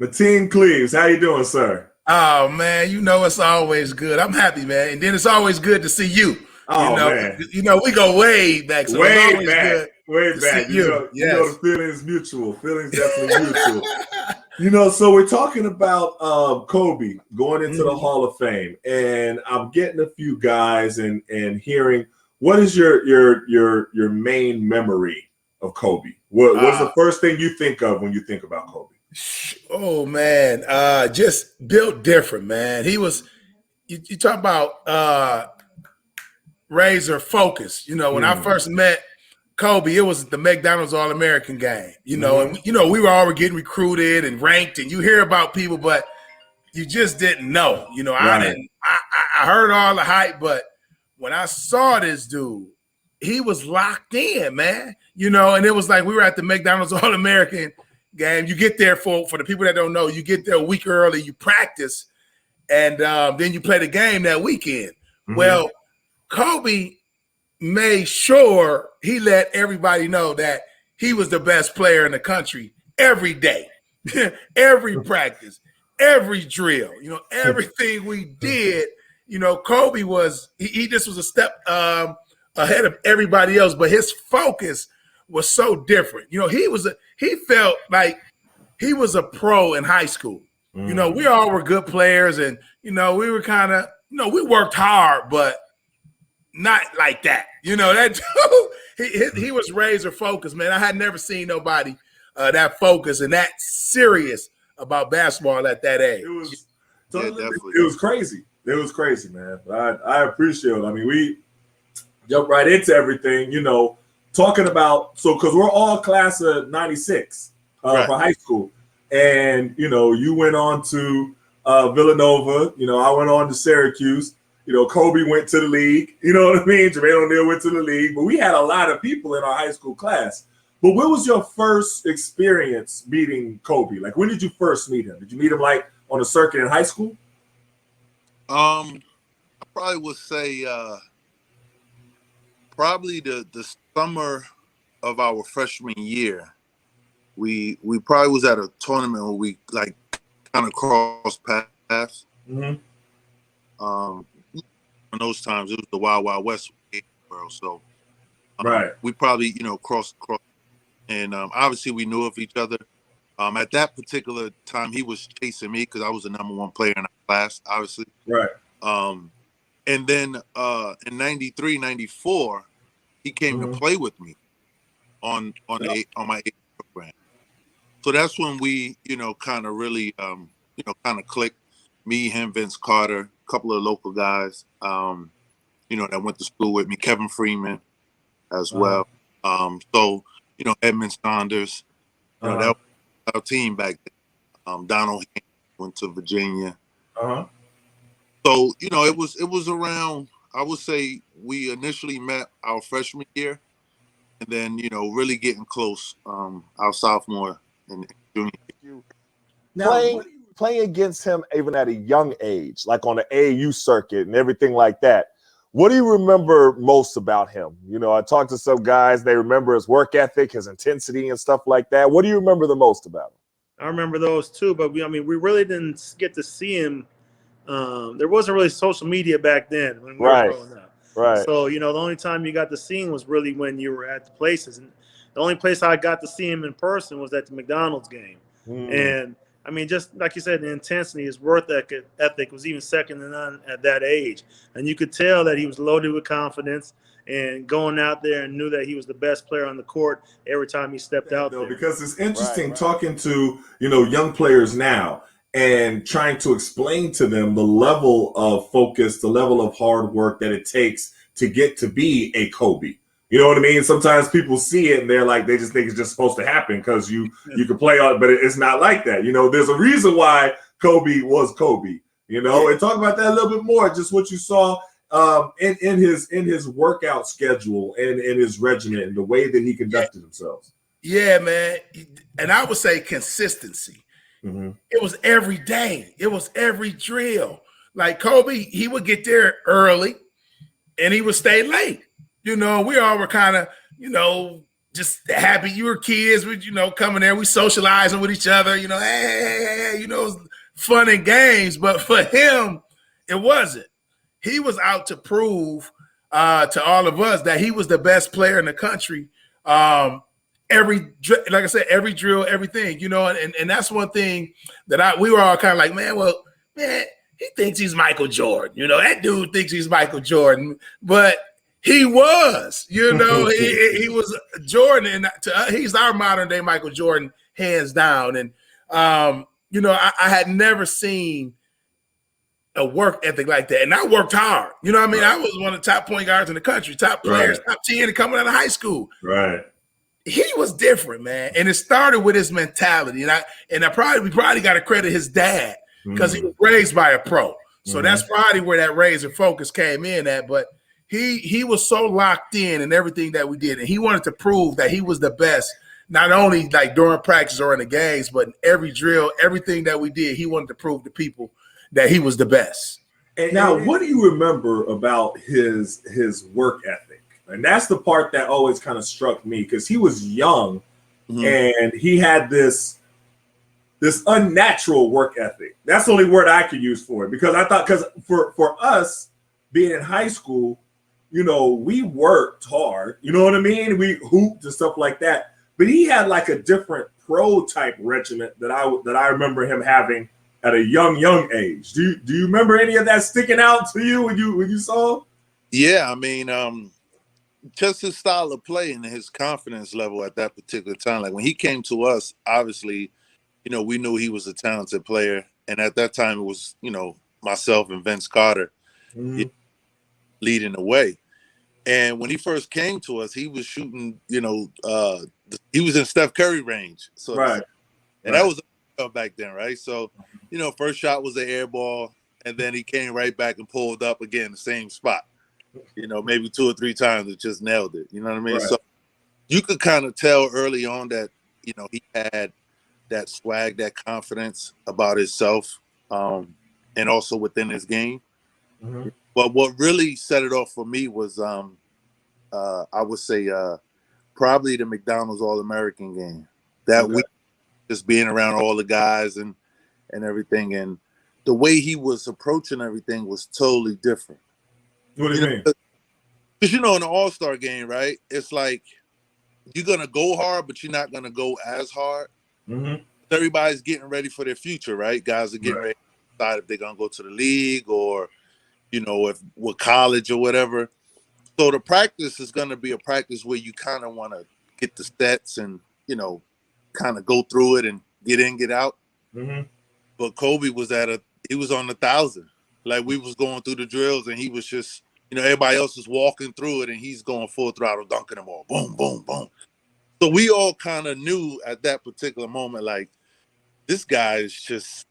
Mateen Cleaves, how you doing, sir? Oh man, it's always good. I'm happy, man. And then it's always good to see you. Oh man, We go way back, so it's way always back, good way to see back. you. The Yes. feelings mutual. Feelings definitely mutual. So we're talking about Kobe going into the Hall of Fame, and I'm getting a few guys and hearing what is your main memory of Kobe? What's the first thing you think of when you think about Kobe? Oh man, just built different, man. He was. You talk about razor focus. When I first met Kobe, it was the McDonald's All-American game. And we were already getting recruited and ranked, and you hear about people, but you just didn't know. Right. I heard all the hype, but when I saw this dude, he was locked in, man. And it was like we were at the McDonald's All-American game. You get there for the people that don't know, you get there a week early, you practice, and then you play the game that weekend. Well, Kobe made sure he let everybody know that he was the best player in the country every day, every practice, every drill, everything we did. Kobe was, he just was a step ahead of everybody else, but his focus was so different. He felt like he was a pro in high school. We all were good players, and we were kind of, we worked hard, but not like that. That dude, he was razor focused, man. I had never seen nobody that focused and that serious about basketball at that age. It was crazy. It was crazy, man. I appreciate it. I mean, we jumped right into everything, talking about, because we're all class of 96 right. for high school. And, you went on to Villanova. I went on to Syracuse. Kobe went to the league. You know what I mean? Jermaine O'Neal went to the league. But we had a lot of people in our high school class. But what was your first experience meeting Kobe? Like, when did you first meet him? Did you meet him, like, on a circuit in high school? I probably would say probably the summer of our freshman year. We probably was at a tournament where we like kind of crossed paths. In those times, it was the Wild Wild West world, so right. We probably crossed, and obviously we knew of each other. At that particular time, he was chasing me because I was the #1 player in our class, obviously. Right. And then in '93, '94, he came to play with me on my age program. So that's when we, kind of really, kind of clicked. Me, him, Vince Carter, a couple of local guys, that went to school with me, Kevin Freeman as well. So, Edmund Saunders, that was our team back then. Donald went to Virginia. So, it was around, I would say we initially met our freshman year and then, really getting close our sophomore and junior year. Now, playing against him even at a young age, like on the AAU circuit and everything like that, what do you remember most about him? I talked to some guys, they remember his work ethic, his intensity and stuff like that. What do you remember the most about him? I remember those too, but we really didn't get to see him. There wasn't really social media back then when we were growing up. Right. So, the only time you got to see him was really when you were at the places. And the only place I got to see him in person was at the McDonald's game. And I mean, just like you said, the intensity, his work ethic was even second to none at that age. And you could tell that he was loaded with confidence and going out there and knew that he was the best player on the court every time he stepped out there. Because it's interesting talking to, young players now and trying to explain to them the level of focus, the level of hard work that it takes to get to be a Kobe. You know what I mean? Sometimes people see it and they're like, they just think it's just supposed to happen because you can play on it, but it's not like that. There's a reason why Kobe was Kobe, and talk about that a little bit more, just what you saw in his workout schedule and in his regimen and the way that he conducted himself. Yeah, man. And I would say consistency. It was every day. It was every drill. Like Kobe, he would get there early and he would stay late. We all were kind of, just happy you were kids with, coming there. We socializing with each other, hey, it was fun and games. But for him, it wasn't. He was out to prove to all of us that he was the best player in the country. Like I said, every drill, everything, and that's one thing that we were all kind of like, man, he thinks he's Michael Jordan. That dude thinks he's Michael Jordan, but he was, he was Jordan, and he's our modern day Michael Jordan, hands down. And I had never seen a work ethic like that, and I worked hard. I was one of the top point guards in the country, top players, top 10 coming out of high school. Right. He was different, man, and it started with his mentality. We probably got to credit his dad because he was raised by a pro, so that's probably where that razor focus came in at. But he was so locked in everything that we did, and he wanted to prove that he was the best, not only like during practice or in the games, but in every drill, everything that we did. He wanted to prove to people that he was the best. And now, what do you remember about his work ethic? And that's the part that always kind of struck me, because he was young and he had this unnatural work ethic. That's the only word I could use for it, because I thought, because for us being in high school, we worked hard, you know what I mean? We hooped and stuff like that. But he had like a different pro type regiment that I remember him having at a young age. Do you remember any of that sticking out to you when you saw him? Yeah, I mean, just his style of play and his confidence level at that particular time. Like when he came to us, obviously, we knew he was a talented player, and at that time it was, myself and Vince Carter leading the way. And when he first came to us, he was shooting, he was in Steph Curry range. So right. And that was back then, right? So, first shot was an air ball, and then he came right back and pulled up again, the same spot. Maybe 2 or 3 times it just nailed it. You know what I mean? Right. So you could kind of tell early on that, he had that swag, that confidence about himself, and also within his game. But what really set it off for me was, I would say, probably the McDonald's All-American game. That week, just being around all the guys and everything, and the way he was approaching everything was totally different. What do you mean? Because in the All-Star game, right, it's like you're gonna go hard, but you're not gonna go as hard. Everybody's getting ready for their future, right? Guys are getting ready to decide if they're gonna go to the league or, if with college or whatever. So the practice is gonna be a practice where you kind of want to get the stats and kind of go through it and get in, get out. But Kobe was he was on 1,000. Like we was going through the drills and he was just, everybody else is walking through it and he's going full throttle, dunking them all. Boom, boom, boom. So we all kind of knew at that particular moment, like, this guy is just,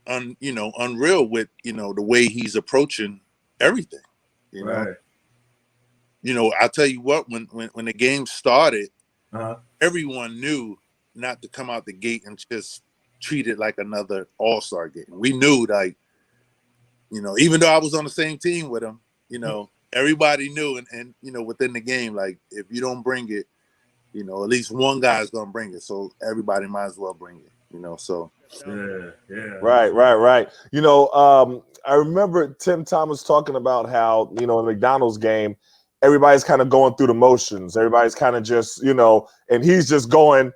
unreal with, the way he's approaching everything. Right. I'll tell you what, when the game started, everyone knew not to come out the gate and just treat it like another All-Star game. We knew, like, even though I was on the same team with him, everybody knew, and within the game, like, if you don't bring it, at least one guy's gonna bring it. So everybody might as well bring it, so. Yeah. Right. I remember Tim Thomas talking about how, in the McDonald's game, everybody's kind of going through the motions. Everybody's kind of just, and he's just going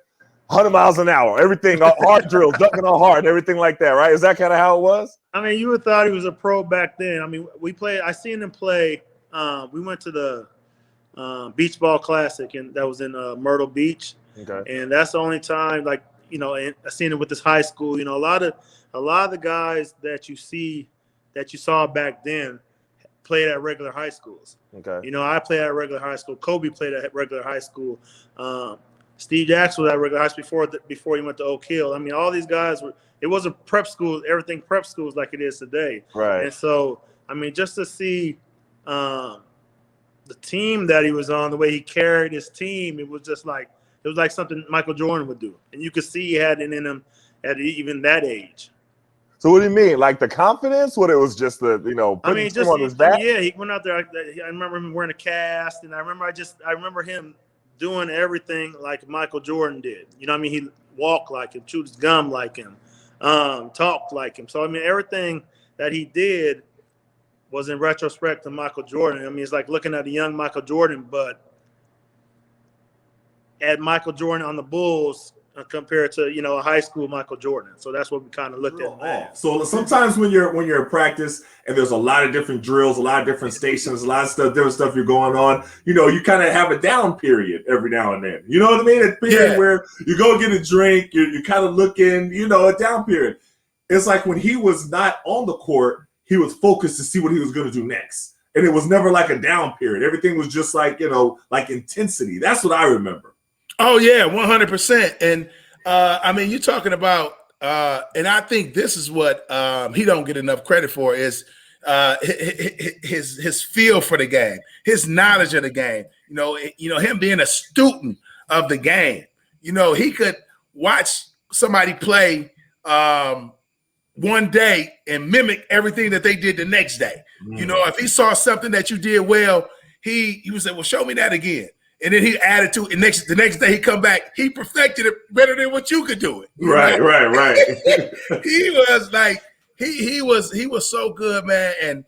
100 miles an hour, everything, hard drills, ducking all hard, everything like that, right? Is that kind of how it was? I mean, you would thought he was a pro back then. I mean, I seen him play. We went to the Beach Ball Classic, and that was in Myrtle Beach. Okay. And that's the only time, like, and I seen it with this high school. A lot of the guys that you saw back then played at regular high schools. Okay. I played at regular high school. Kobe played at regular high school. Steve Jackson was at regular high school before he went to Oak Hill. I mean, all these guys it wasn't prep schools, everything prep schools like it is today. Right. And so, I mean, just to see the team that he was on, the way he carried his team, it was like something Michael Jordan would do. And you could see he had it in him at even that age. So what do you mean? Like the confidence? What, it was just the, putting him on his back? Yeah, he went out there. I remember him wearing a cast, and I remember him doing everything like Michael Jordan did. You know what I mean? He walked like him, chewed his gum like him, talked like him. So, I mean, everything that he did was in retrospect to Michael Jordan. I mean, it's like looking at a young Michael Jordan, but at Michael Jordan on the Bulls compared to, you know, a high school Michael Jordan. So that's what we kind of looked at. Off. So sometimes when you're in practice and there's a lot of different drills, a lot of different stations, a lot of stuff, different stuff you're going on, you know, you kind of have a down period every now and then. You know what I mean? A period where you go get a drink, you're kind of looking, you know, a down period. It's like when he was not on the court, he was focused to see what he was going to do next. And it was never like a down period. Everything was just like, you know, like intensity. That's what I remember. Oh, yeah, 100%. And, I mean, you're talking about, and I think this is what he don't get enough credit for is his feel for the game, his knowledge of the game. You know, him being a student of the game. You know, he could watch somebody play one day and mimic everything that they did the next day. You know, if he saw something that you did well, he would say, well, show me that again. And then he added to it. The next day he come back, he perfected it better than what you could do it. Right. He was like, he was so good, man. And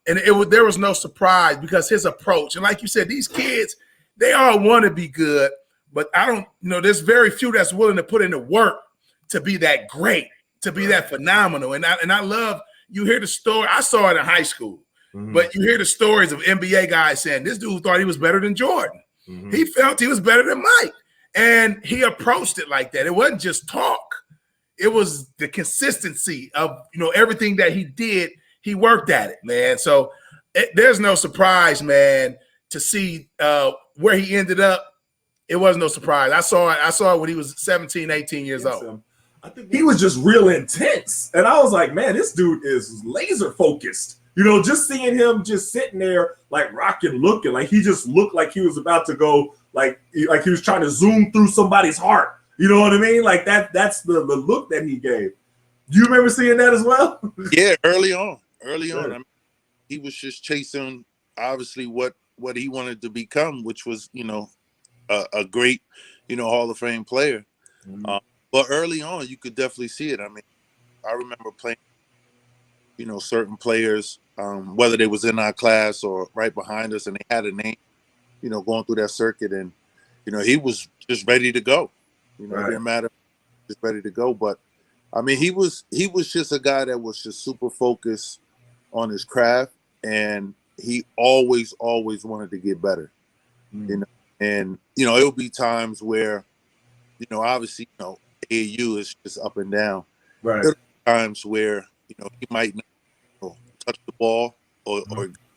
there was no surprise because his approach. And like you said, these kids, they all want to be good, but there's very few that's willing to put in the work to be that great, to be that phenomenal. And I love, you hear the story. I saw it in high school. But you hear the stories of NBA guys saying this dude thought he was better than Jordan. He felt he was better than Mike. And he approached it like that. It wasn't just talk. It was the consistency of, you know, everything that he did. He worked at it, man. So there's no surprise, man, to see where he ended up. It wasn't no surprise. I saw it when he was 17, 18 years old. I think he was just real intense. And I was like, man, this dude is laser focused. You know, just seeing him just sitting there like rocking, looking like he just looked like he was about to go like he was trying to zoom through somebody's heart. You know what I mean? Like that's the look that he gave. Do you remember seeing that as well? Yeah, early on. I mean, he was just chasing obviously what he wanted to become, which was, you know, a great, you know, Hall of Fame player. But early on, you could definitely see it. I mean, I remember playing, you know, certain players, whether they was in our class or right behind us, and they had a name, you know, going through that circuit, and you know, he was just ready to go. You know, It didn't matter, just ready to go. But I mean, he was just a guy that was just super focused on his craft, and he always wanted to get better. You know, and you know, it'll be times where, you know, obviously, you know, AAU is just up and down. Right. There'll be times where, you know, he might not, you know, touch the ball or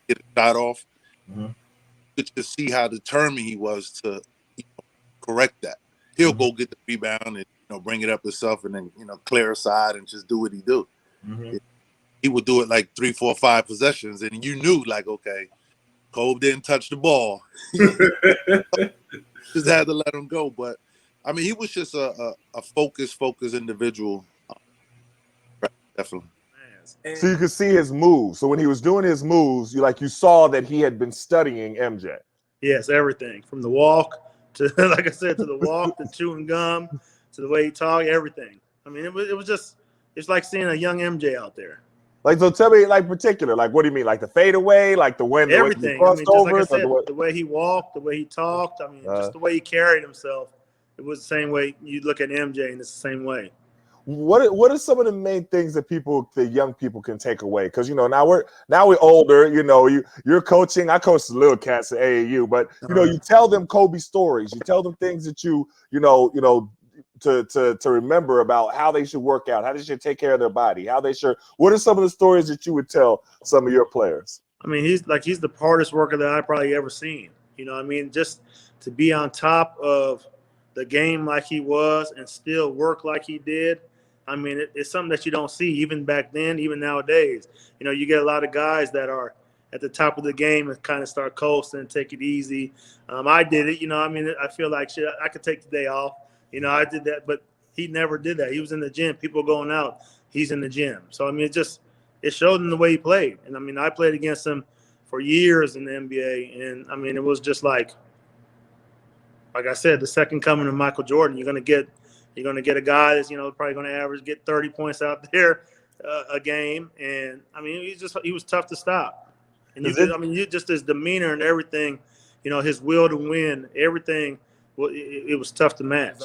get a shot off. But to see how determined he was to, you know, correct that. He'll go get the rebound and, you know, bring it up himself and then, you know, clear aside and just do what he do. He would do it like 3, 4, 5 possessions, and you knew, like, okay, Cole didn't touch the ball. Just had to let him go. But I mean, he was just a focused individual. Definitely. So you could see his moves. So when he was doing his moves, you saw that he had been studying MJ. Yes, everything from the walk to, like I said, to the walk, to chewing gum, to the way he talked, everything. I mean, it was just, it's like seeing a young MJ out there. Like, so tell me, like, particular, like, what do you mean? Like the fadeaway, like the when everything. The I mean, just like I said, over, the way he walked, the way he talked. I mean, just the way he carried himself. It was the same way you look at MJ, and it's the same way. What are some of the main things that the young people can take away? Because, you know, now we're older. You know, you're coaching. I coach the little cats at AAU, but you know, you tell them Kobe stories. You tell them things that you know to remember about how they should work out, how they should take care of their body, how they should. What are some of the stories that you would tell some of your players? I mean, he's the hardest worker that I've probably ever seen. You know, I mean, just to be on top of the game like he was and still work like he did. I mean, it's something that you don't see even back then, even nowadays. You know, you get a lot of guys that are at the top of the game and kind of start coasting and take it easy. I did it, you know. I mean, I feel like shit, I could take the day off. You know, I did that, but he never did that. He was in the gym. People going out, he's in the gym. So, I mean, it showed in the way he played. And, I mean, I played against him for years in the NBA. And, I mean, it was just like like I said, the second coming of Michael Jordan. You're gonna get a guy that's probably gonna get 30 points out there a game, and I mean he was tough to stop. And just his demeanor and everything, his will to win, everything. Well, it was tough to match.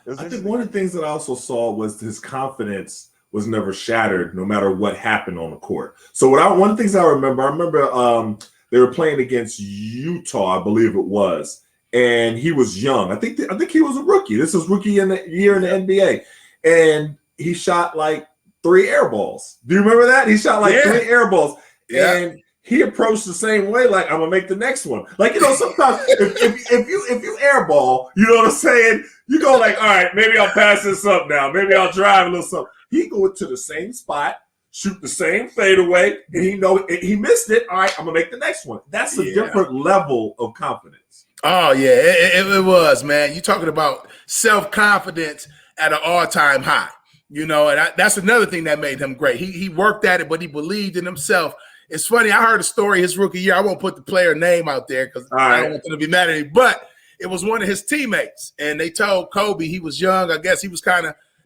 I think one of the things that I also saw was his confidence was never shattered, no matter what happened on the court. So one of the things I remember they were playing against Utah, I believe it was, and he was young. I think he was a rookie. This was rookie in the year in the NBA, and he shot like 3 air balls. Do you remember that? He shot like 3 air balls, and he approached the same way, like I'm gonna make the next one. Like sometimes if you airball, you know what I'm saying? You go like, all right, maybe I'll pass this up now. Maybe I'll drive a little something. He go to the same spot, shoot the same fadeaway, and he missed it. All right, I'm gonna make the next one. That's a different level of confidence. Oh yeah, it was, man. You talking about self-confidence at an all-time high, and that's another thing that made him great. He worked at it, but he believed in himself. It's funny. I heard a story his rookie year. I won't put the player name out there because I don't want them to be mad at me. But it was one of his teammates, and they told Kobe he was young. I guess he was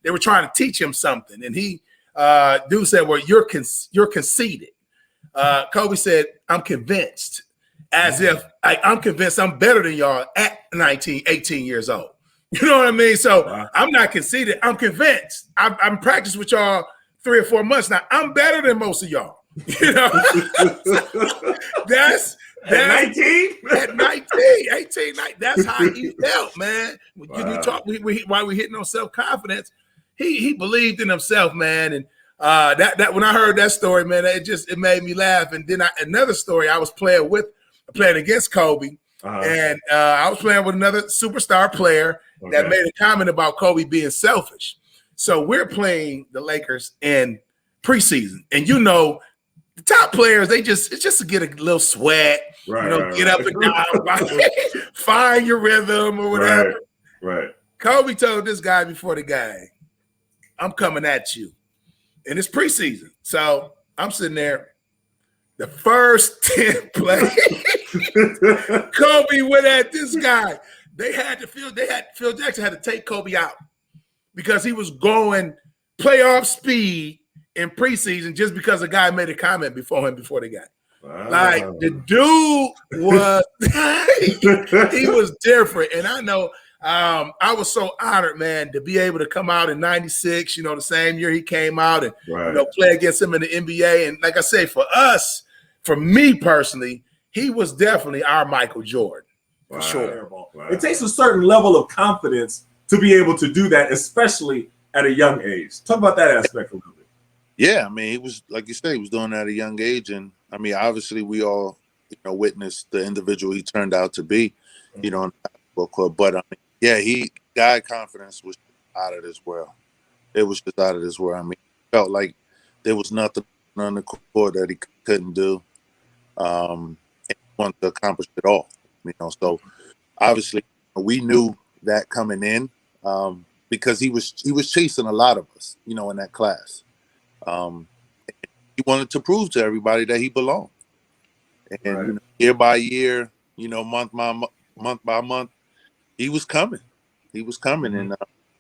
they were trying to teach him something, and he dude said, "Well, you're conceited." Kobe said, "I'm convinced," as if I'm convinced I'm better than y'all at 19, 18 years old. You know what I mean? So I'm not conceited. I'm convinced. I'm practiced with y'all 3 or 4 months now. I'm better than most of y'all. That's at 19? At 19, 18, 19. That's how he felt, man. You talk while we hitting on self-confidence, he believed in himself, man. And that when I heard that story, man, it made me laugh. And then another story, I was playing against Kobe, and I was playing with another superstar player that made a comment about Kobe being selfish. So we're playing the Lakers in preseason, and the top players, it's just to get a little sweat, get up and down, find your rhythm or whatever. Right. Kobe told this guy before the game, I'm coming at you. And it's preseason. So I'm sitting there. The first 10 plays, Kobe went at this guy. Phil Jackson had to take Kobe out because he was going playoff speed in preseason just because a guy made a comment before the game. Wow. Like the dude was, he was different. And I know I was so honored, man, to be able to come out in 96, the same year he came out and play against him in the NBA. And like I say, for me personally, he was definitely our Michael Jordan. For sure. Wow. It takes a certain level of confidence to be able to do that, especially at a young age. Talk about that aspect a little bit. Yeah, I mean, he was, like you said, he was doing that at a young age. And I mean, obviously we all, witnessed the individual he turned out to be, in the basketball club. But I mean, guy confidence was out of this world. It was just out of this world. I mean, he felt like there was nothing on the court that he couldn't do. And he wanted to accomplish it all, So obviously we knew that coming in because he was chasing a lot of us, in that class. He wanted to prove to everybody that he belonged. And year by year, month by month, he was coming. He was coming. Mm-hmm.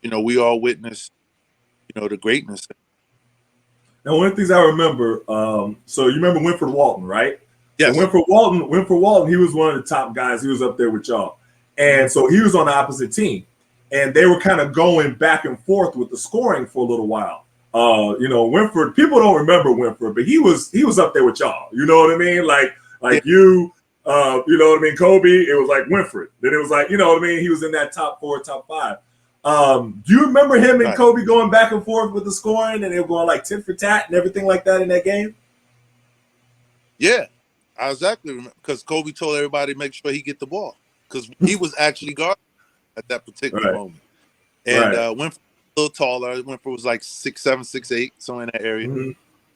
And, we all witnessed, the greatness. Now, one of the things I remember, so you remember Winford Walton, right? Yes. So Winford Walton, he was one of the top guys. He was up there with y'all. And so he was on the opposite team. And they were kind of going back and forth with the scoring for a little while. Winford, people don't remember Winford, but he was up there with y'all. You know what I mean? Like you know what I mean? Kobe, it was like Winford. Then it was like, you know what I mean? He was in that top 4, top 5. Do you remember him and Kobe going back and forth with the scoring and they were going like tit for tat and everything like that in that game? Yeah, I exactly remember because Kobe told everybody to make sure he get the ball because he was actually guarding at that particular moment. And Winford a little taller. Winford was like 6'7", 6'8", somewhere in that area. Mm-hmm.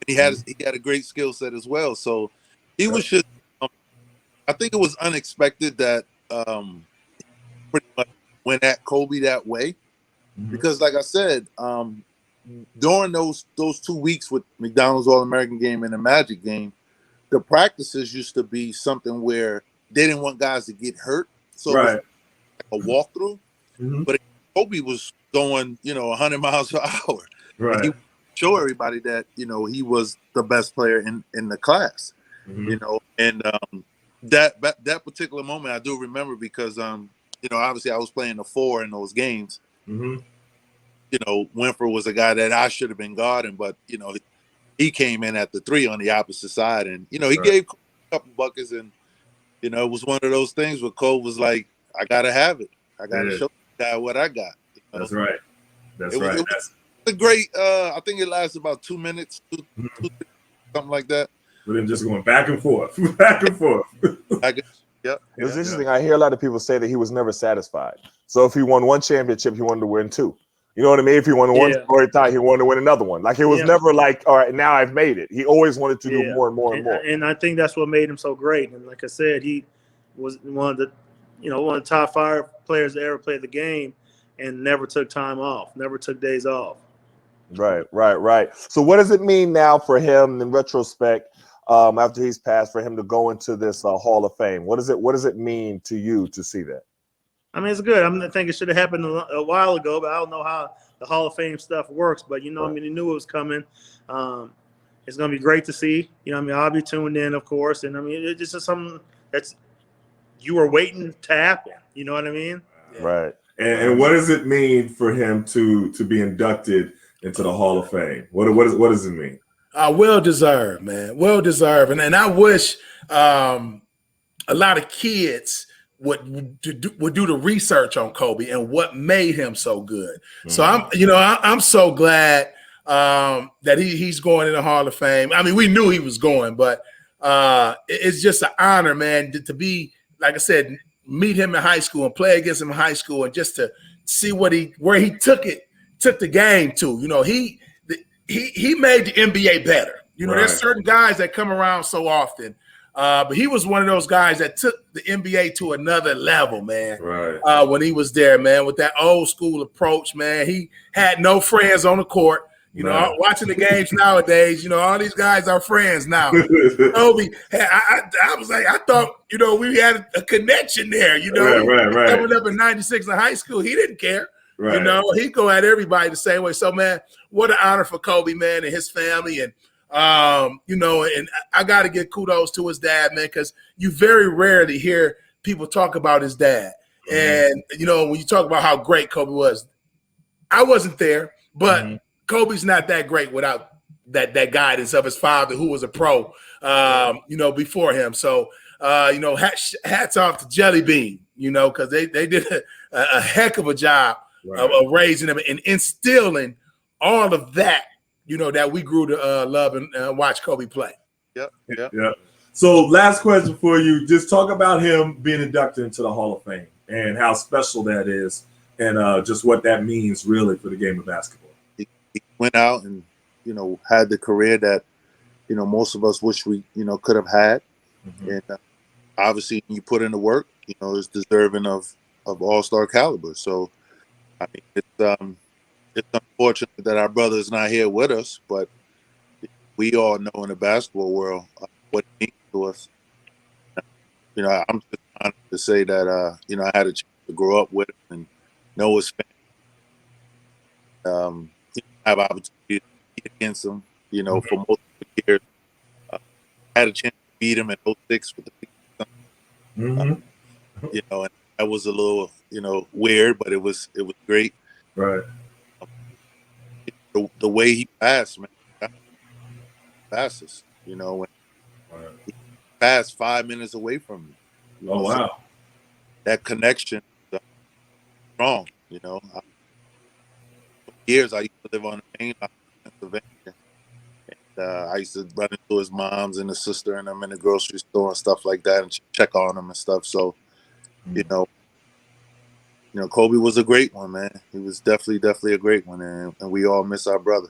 He had a great skill set as well. So he was just. I think it was unexpected that pretty much went at Kobe that way, because like I said, during those 2 weeks with McDonald's All-American game and the Magic game, the practices used to be something where they didn't want guys to get hurt. So a walkthrough, but Kobe was going, 100 miles per hour. Right. And he show everybody that, he was the best player in the class, and that particular moment I do remember because, obviously I was playing the 4 in those games. Winfrey was a guy that I should have been guarding, but, he came in at the 3 on the opposite side, and, he gave a couple buckets, and, it was one of those things where Cole was like, I got to have it. I got to show the guy what I got. That's right. That's It right. was a great, I think it lasted about 2 minutes, something like that. But then just going back and forth, back and forth. It's interesting. I hear a lot of people say that he was never satisfied. So if he won one championship, he wanted to win 2. You know what I mean? If he won one, or he thought he wanted to win another one. Like, it was never like, all right, now I've made it. He always wanted to do more and more and more. And I think that's what made him so great. And like I said, he was one of the top 5 players to ever play the game, and never took time off, never took days off. Right. So what does it mean now for him in retrospect, after he's passed, for him to go into this Hall of Fame? What does it mean to you to see that? I mean, it's good. I think it should have happened a while ago, but I don't know how the Hall of Fame stuff works. But, he knew it was coming. It's going to be great to see. I'll be tuned in, of course. And, it's just something that's you were waiting to happen. You know what I mean? Right. And what does it mean for him to be inducted into the Hall of Fame? What does it mean? Well deserved, man. Well deserved. And I wish a lot of kids would do the research on Kobe and what made him so good. So I'm so glad that he's going in the Hall of Fame. I mean, we knew he was going, but it's just an honor, man, to be, like I said, meet him in high school and play against him in high school, and just to see where he took the game to. He made the NBA better. There's certain guys that come around so often. But he was one of those guys that took the NBA to another level, man. Right. When he was there, man, with that old school approach, man. He had no friends on the court. Watching the games nowadays, all these guys are friends now. Kobe, I was like, I thought, we had a connection there. Right. Coming up in '96 in high school, he didn't care. Right. He'd go at everybody the same way. So, man, what an honor for Kobe, man, and his family. And and I got to give kudos to his dad, man, because you very rarely hear people talk about his dad. And, when you talk about how great Kobe was, I wasn't there, but Kobe's not that great without that guidance of his father, who was a pro, before him. So, hats off to Jelly Bean, because they did a heck of a job of raising him and instilling all of that, that we grew to love and watch Kobe play. Yep. So last question for you. Just talk about him being inducted into the Hall of Fame and how special that is, and just what that means really for the game of basketball. He went out and, had the career that, most of us wish we, could have had. And obviously you put in the work, is deserving of all-star caliber. So, I mean, it's unfortunate that our brother is not here with us, but we all know in the basketball world what it means to us. I'm just honored to say that, I had a chance to grow up with him and know his family. Have opportunity to compete against him, for most of the years. I had a chance to beat him in '06 with the and that was a little, weird, but it was great. Right. The way he passed, man, fastest, when he passed 5 minutes away from me. Oh, wow. So that connection is strong, For years I used to live on the main line in Pennsylvania. And I used to run into his moms and his sister and them in the grocery store and stuff like that, and check on them and stuff. So, Kobe was a great one, man. He was definitely a great one, and we all miss our brother.